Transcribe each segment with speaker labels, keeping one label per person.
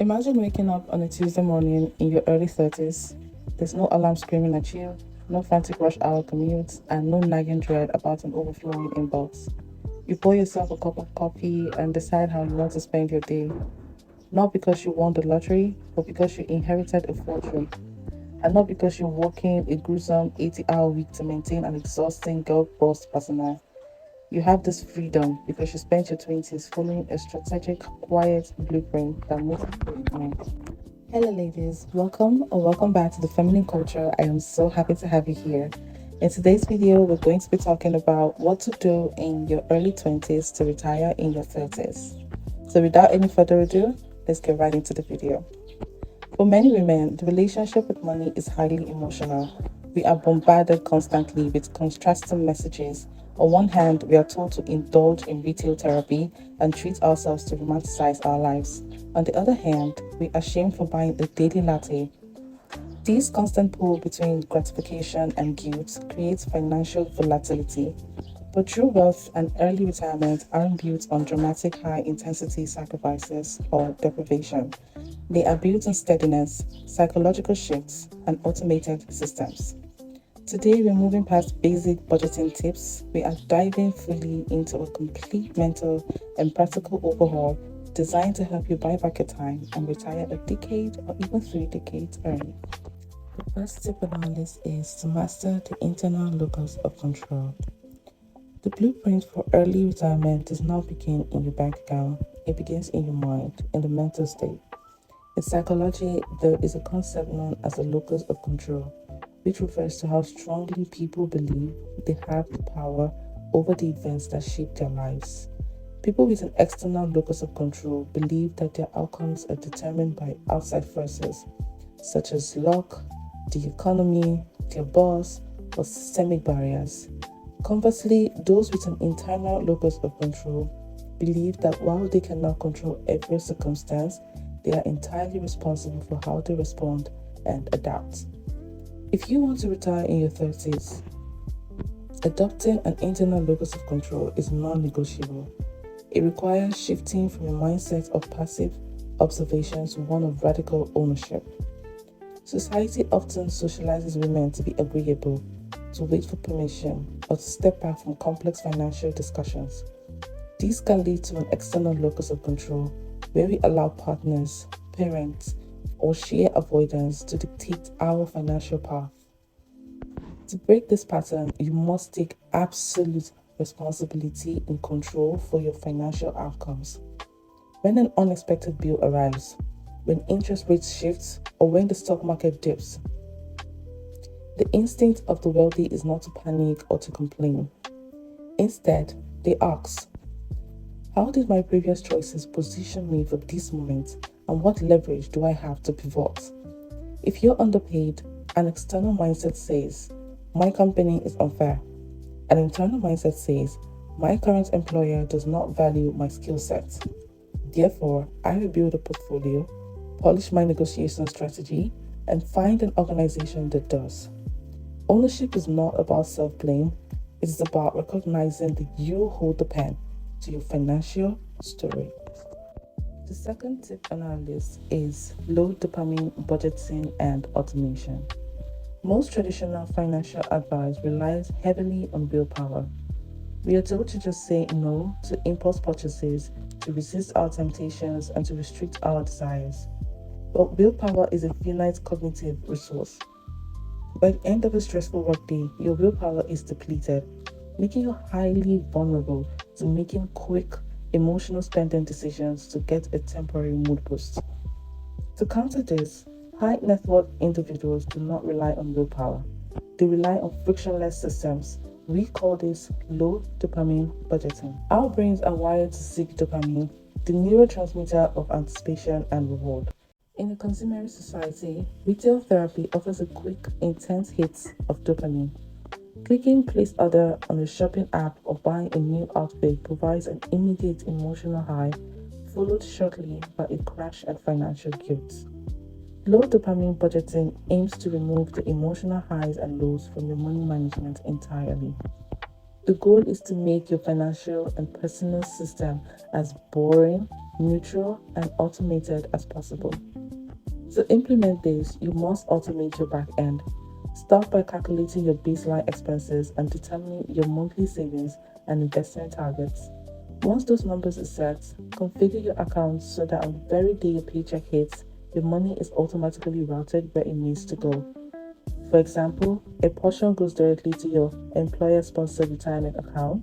Speaker 1: Imagine waking up on a Tuesday morning in your early 30s. There's no alarm screaming at you, no frantic rush hour commutes, and no nagging dread about an overflowing inbox. You pour yourself a cup of coffee and decide how you want to spend your day. Not because you won the lottery, but because you inherited a fortune. And not because you're working a gruesome 80-hour week to maintain an exhausting girl boss persona. You have this freedom because you spent your 20s following a strategic, quiet blueprint that most people ignore. Hello, ladies. Welcome or welcome back to the Feminine Culture. I am so happy to have you here. In today's video, we're going to be talking about what to do in your early 20s to retire in your 30s. So, without any further ado, let's get right into the video. For many women, the relationship with money is highly emotional. We are bombarded constantly with contrasting messages. On one hand, we are told to indulge in retail therapy and treat ourselves to romanticize our lives. On the other hand, we are shamed for buying a daily latte. This constant pull between gratification and guilt creates financial volatility. But true wealth and early retirement aren't built on dramatic high intensity sacrifices or deprivation. They are built on steadiness, psychological shifts, and automated systems. Today, we're moving past basic budgeting tips. We are diving fully into a complete mental and practical overhaul designed to help you buy back your time and retire a decade or even 3 decades early. The first tip on our list is to master the internal locus of control. The blueprint for early retirement does not begin in your bank account, it begins in your mind, in the mental state. In psychology, there is a concept known as the locus of control, which refers to how strongly people believe they have the power over the events that shape their lives. People with an external locus of control believe that their outcomes are determined by outside forces, such as luck, the economy, their boss, or systemic barriers. Conversely, those with an internal locus of control believe that while they cannot control every circumstance, they are entirely responsible for how they respond and adapt. If you want to retire in your 30s, adopting an internal locus of control is non-negotiable. It requires shifting from a mindset of passive observation to one of radical ownership. Society often socializes women to be agreeable, to wait for permission, or to step back from complex financial discussions. These can lead to an external locus of control where we allow partners, parents, or sheer avoidance to dictate our financial path. To break this pattern, you must take absolute responsibility and control for your financial outcomes. When an unexpected bill arrives, when interest rates shift, or when the stock market dips, the instinct of the wealthy is not to panic or to complain. Instead, they ask, how did my previous choices position me for this moment, and what leverage do I have to pivot? If you're underpaid, an external mindset says, my company is unfair. An internal mindset says, my current employer does not value my skill set. Therefore, I will build a portfolio, polish my negotiation strategy, and find an organization that does. Ownership is not about self-blame, it is about recognizing that you hold the pen to your financial story. The second tip on our list is low dopamine budgeting and automation. Most traditional financial advice relies heavily on willpower. We are told to just say no to impulse purchases, to resist our temptations, and to restrict our desires. But willpower is a finite cognitive resource. By the end of a stressful workday, your willpower is depleted, making you highly vulnerable to making quick, emotional spending decisions to get a temporary mood boost. To counter this, high net worth individuals do not rely on willpower. They rely on frictionless systems. We call this low dopamine budgeting. Our brains are wired to seek dopamine, the neurotransmitter of anticipation and reward. In a consumerist society, retail therapy offers a quick, intense hit of dopamine. Clicking place order on a shopping app or buying a new outfit provides an immediate emotional high, followed shortly by a crash and financial guilt. Low dopamine budgeting aims to remove the emotional highs and lows from your money management entirely. The goal is to make your financial and personal system as boring, neutral, and automated as possible. To implement this, you must automate your back end. Start by calculating your baseline expenses and determining your monthly savings and investment targets. Once those numbers are set, configure your account so that on the very day your paycheck hits, your money is automatically routed where it needs to go. For example, a portion goes directly to your employer sponsored retirement account.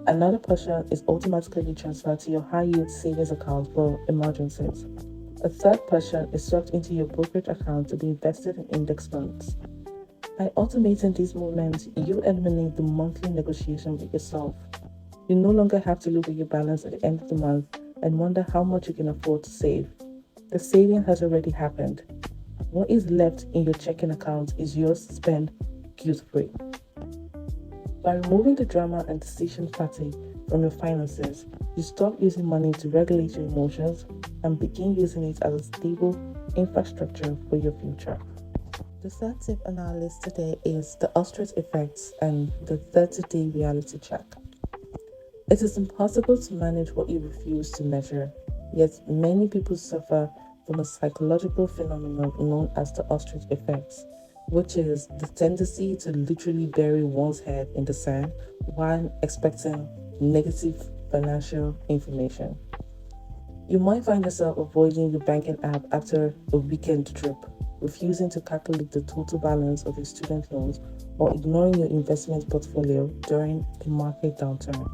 Speaker 1: Another portion is automatically transferred to your high yield savings account for emergencies. A third portion is swept into your brokerage account to be invested in index funds. By automating these movements, you eliminate the monthly negotiation with yourself. You no longer have to look at your balance at the end of the month and wonder how much you can afford to save. The saving has already happened. What is left in your checking account is yours to spend guilt-free. By removing the drama and decision fatigue from your finances, you stop using money to regulate your emotions and begin using it as a stable infrastructure for your future. The third tip on our list today is the ostrich effects and the 30-day reality check. It is impossible to manage what you refuse to measure, yet many people suffer from a psychological phenomenon known as the ostrich effects, which is the tendency to literally bury one's head in the sand while expecting negative financial information. You might find yourself avoiding your banking app after a weekend trip, refusing to calculate the total balance of your student loans, or ignoring your investment portfolio during a market downturn.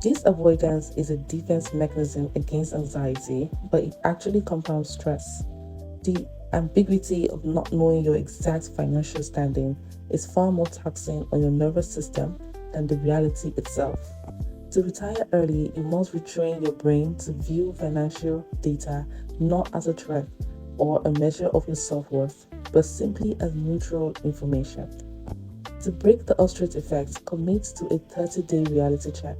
Speaker 1: This avoidance is a defense mechanism against anxiety, but it actually compounds stress. The ambiguity of not knowing your exact financial standing is far more taxing on your nervous system than the reality itself. To retire early, you must retrain your brain to view financial data not as a threat or a measure of your self-worth, but simply as neutral information. To break the ostrich effect, commit to a 30-day reality check.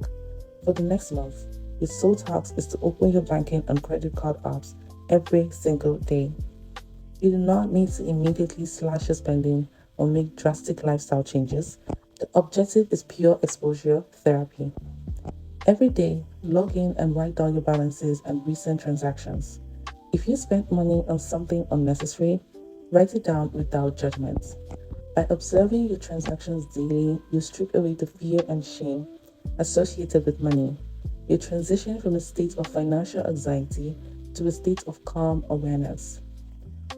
Speaker 1: For the next month, your sole task is to open your banking and credit card apps every single day. You do not need to immediately slash your spending or make drastic lifestyle changes. The objective is pure exposure therapy. Every day, log in and write down your balances and recent transactions. If you spent money on something unnecessary, write it down without judgment. By observing your transactions daily, you strip away the fear and shame associated with money. You transition from a state of financial anxiety to a state of calm awareness.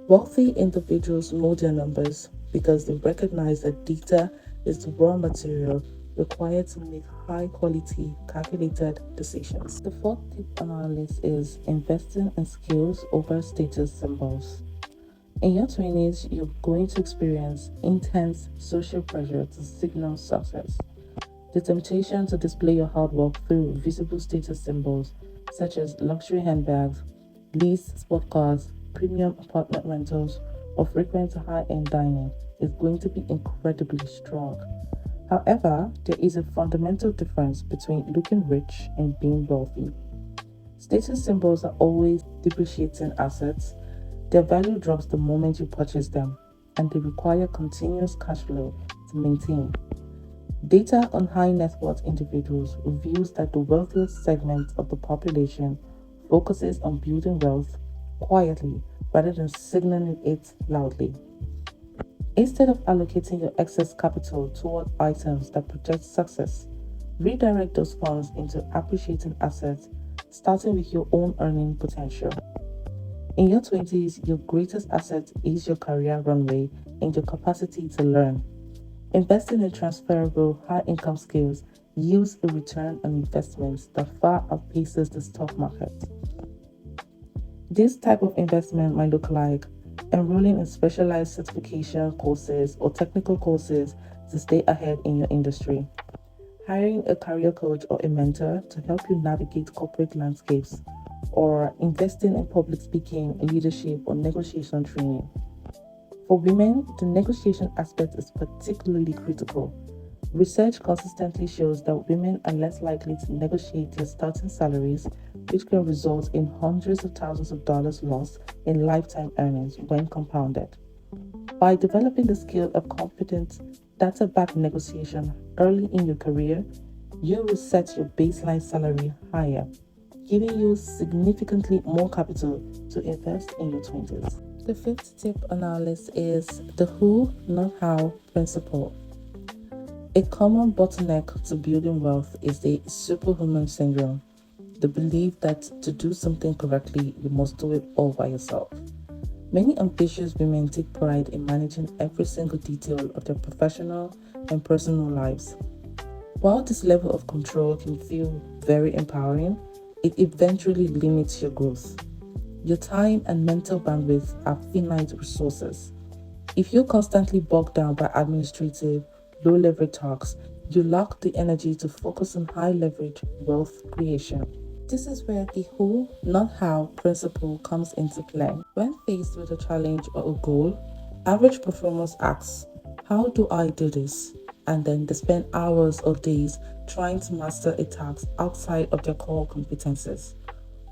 Speaker 1: Wealthy individuals know their numbers because they recognize that data is the raw material required to make high quality calculated decisions. The fourth tip on our list is investing in skills over status symbols. In your 20s, you're going to experience intense social pressure to signal success. The temptation to display your hard work through visible status symbols such as luxury handbags, leased sport cars, premium apartment rentals, or frequent high-end dining is going to be incredibly strong. However, there is a fundamental difference between looking rich and being wealthy. Status symbols are always depreciating assets. Their value drops the moment you purchase them, and they require continuous cash flow to maintain. Data on high net worth individuals reveals that the wealthiest segment of the population focuses on building wealth quietly rather than signaling it loudly. Instead of allocating your excess capital toward items that project success, redirect those funds into appreciating assets, starting with your own earning potential. In your 20s, your greatest asset is your career runway and your capacity to learn. Investing in transferable, high income skills yields a return on investments that far outpaces the stock market. This type of investment might look like enrolling in specialized certification courses or technical courses to stay ahead in your industry, hiring a career coach or a mentor to help you navigate corporate landscapes, or investing in public speaking, leadership, or negotiation training. For women, the negotiation aspect is particularly critical. Research consistently shows that women are less likely to negotiate their starting salaries, which can result in hundreds of thousands of dollars lost in lifetime earnings when compounded. By developing the skill of confident, data backed negotiation, early in your career, you will set your baseline salary higher, giving you significantly more capital to invest in your 20s. The fifth tip on our list is the who, not how principle. A common bottleneck to building wealth is the superhuman syndrome, the belief that to do something correctly, you must do it all by yourself. Many ambitious women take pride in managing every single detail of their professional and personal lives. While this level of control can feel very empowering, it eventually limits your growth. Your time and mental bandwidth are finite resources. If you're constantly bogged down by administrative, low leverage tasks, you lack the energy to focus on high leverage wealth creation. This is where the who, not how principle comes into play. When faced with a challenge or a goal, average performers ask, how do I do this? And then they spend hours or days trying to master a task outside of their core competences.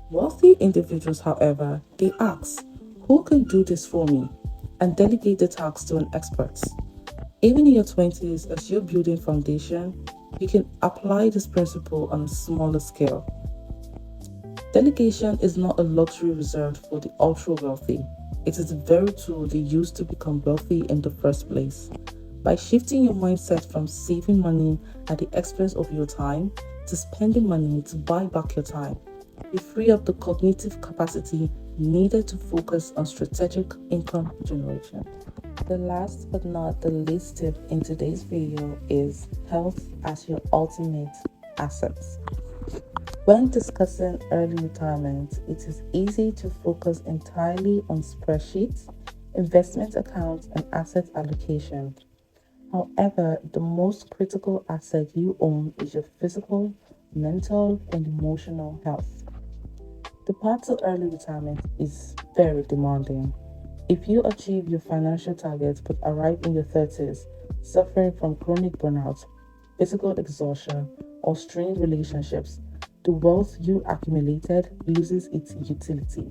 Speaker 1: Wealthy individuals, however, they ask, who can do this for me? And delegate the task to an expert. Even in your 20s, as you're building foundation, you can apply this principle on a smaller scale. Delegation is not a luxury reserved for the ultra wealthy. It is the very tool they use to become wealthy in the first place. By shifting your mindset from saving money at the expense of your time to spending money to buy back your time, you free up the cognitive capacity needed to focus on strategic income generation. The last but not the least tip in today's video is health as your ultimate asset. When discussing early retirement, it is easy to focus entirely on spreadsheets, investment accounts, and asset allocation. However, the most critical asset you own is your physical, mental, and emotional health. The path to early retirement is very demanding. If you achieve your financial targets but arrive in your 30s suffering from chronic burnout, physical exhaustion, or strained relationships, the wealth you accumulated loses its utility.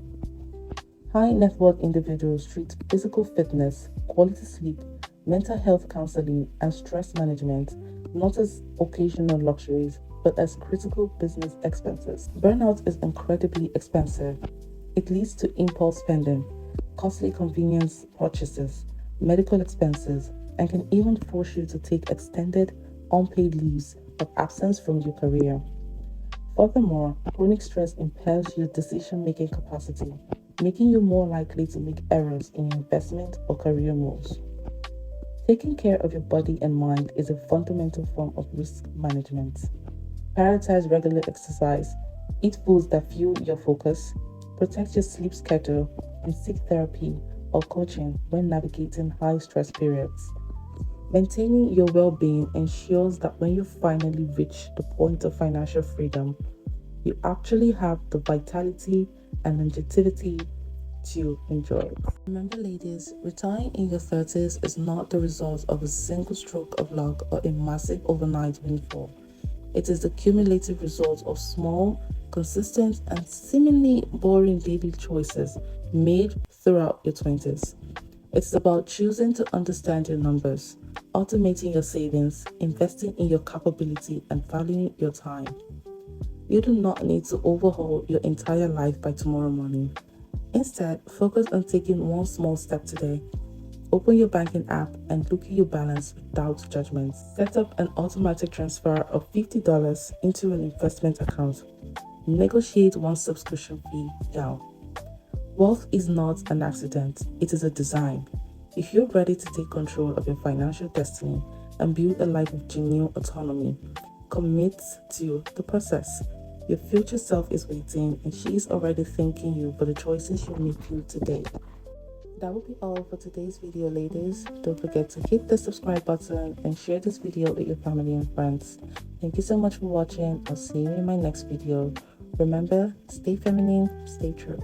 Speaker 1: High net worth individuals treat physical fitness, quality sleep, mental health counseling, and stress management not as occasional luxuries, but as critical business expenses. Burnout is incredibly expensive. It leads to impulse spending, costly convenience purchases, medical expenses, and can even force you to take extended, unpaid leaves of absence from your career. Furthermore, chronic stress impairs your decision-making capacity, making you more likely to make errors in your investment or career moves. Taking care of your body and mind is a fundamental form of risk management. Prioritize regular exercise, eat foods that fuel your focus, protect your sleep schedule, and seek therapy or coaching when navigating high-stress periods. Maintaining your well-being ensures that when you finally reach the point of financial freedom, you actually have the vitality and longevity to enjoy it. Remember, ladies, retiring in your 30s is not the result of a single stroke of luck or a massive overnight windfall. It is the cumulative result of small, consistent, and seemingly boring daily choices made throughout your 20s. It's about choosing to understand your numbers, automating your savings, investing in your capability, and valuing your time. You do not need to overhaul your entire life by tomorrow morning. Instead, focus on taking one small step today. Open your banking app and look at your balance without judgment. Set up an automatic transfer of $50 into an investment account. Negotiate one subscription fee down. Wealth is not an accident, it is a design. If you're ready to take control of your financial destiny and build a life of genuine autonomy, commit to the process. Your future self is waiting and she is already thanking you for the choices you make today. That will be all for today's video, ladies. Don't forget to hit the subscribe button and share this video with your family and friends. Thank you so much for watching. I'll see you in my next video. Remember, stay feminine, stay true.